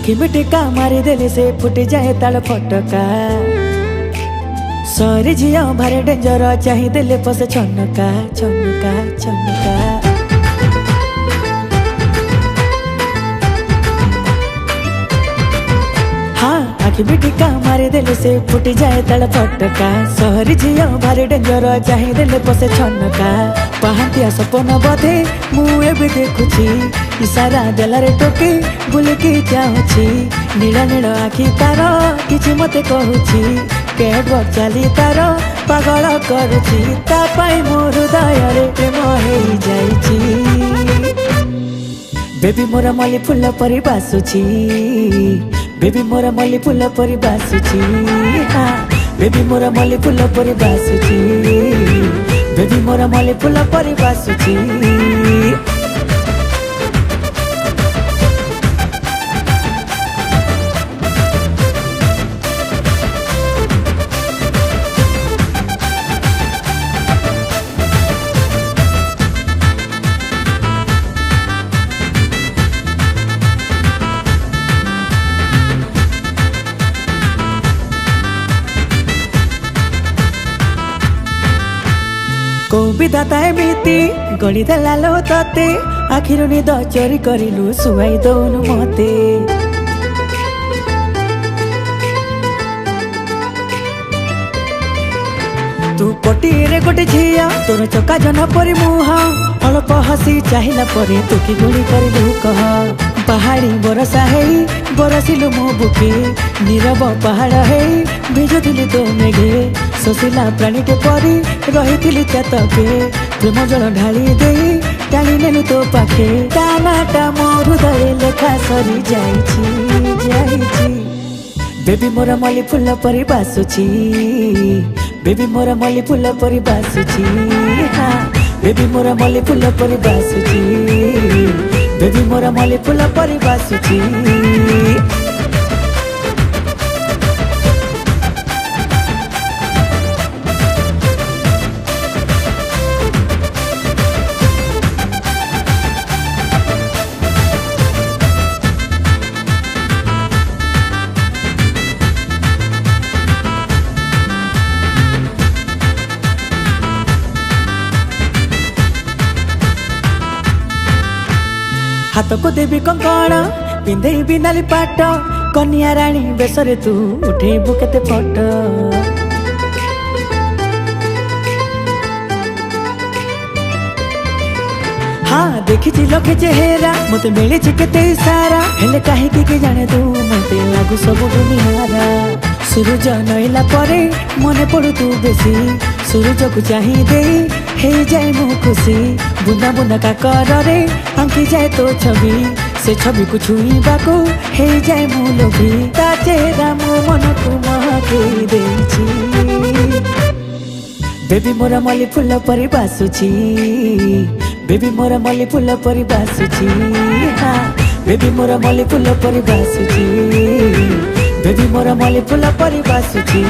आखि में टिका मारी देले से फुट जाए ताल फटका सरी झिया भारे डेंजर चाही देले पसे छनका छनका छनका हाँ आखि में टिका मारी देले से फुट जाए ताल फटका सरी झिया भारे डेंजर चाही देले पसे छनका पहांतिया सपन बधे मु एबे देखुची इशारा देलारे टोके बुलकी चाहुची नील नील आखि तार किछि मते कहूची कैटवॉक चली तार पागल करुची ता पाई मो हृदय रे प्रेम हेई जाईची बेबी मोर मल्ली फूल परी बासुची बेबी मोर मल्ली फूल परी बासुची हाँ बेबी मोर मल्ली फूल परी बासुची बेबी मोर मल्ली फूल परी बासुची को विधाता एमिति गणी देला लो तते आखिर निद चोरी करिलु सुहाई दौनु मते तू पटीरे गोटे झिया तोर चका जन परी मुह अल्प हसी चाहिला परे तू कि गुणी करिलु कह पहाड़ी बरसा हेई बरसिलु मो बुके नीरव पहाड़ हेई भिजुथिली तो मेघे सोशिला प्राणी के परी रही चतके प्रेम जल ढाली दे टाणी नेलु तो पाखे टानाटा मो हृदय लेखा सरी जाईची बेबी मोर मल्ली फूल परी बासुची बेबी मोर मल्ली फूल परी बासुची हाँ बेबी मोर मल्ली फूल परी बासुची बेबी मोर मल्ली फूल परी बासुची हाथ को देवी कंकण पिंधे बिनाली पाट कन्या राणी बेसरे तू उठेबु केते फोटो हाँ देखी लखे चेहरा मते मिली केते इशारा हेले काहे कि जाने तू मते लागू सब दुनियारा सूरज नईला परे मने पड़ू तू बेसी सूरज को चाही दे हे जाए मु खुशी बुंदा बुंदा काकर रे आंकी जाए तो छवि से छवि को छुईबा को हे जाए मु लोभी ता चेहरा मो मन को महके देछि बेबी मोर मल्ली फूल परी बासुची बेबी मोर मल्ली फूल परी बासुची हाँ बेबी मोर मल्ली फूल परी बासुची बेबी मोर मल्ली फूल परी बासुची।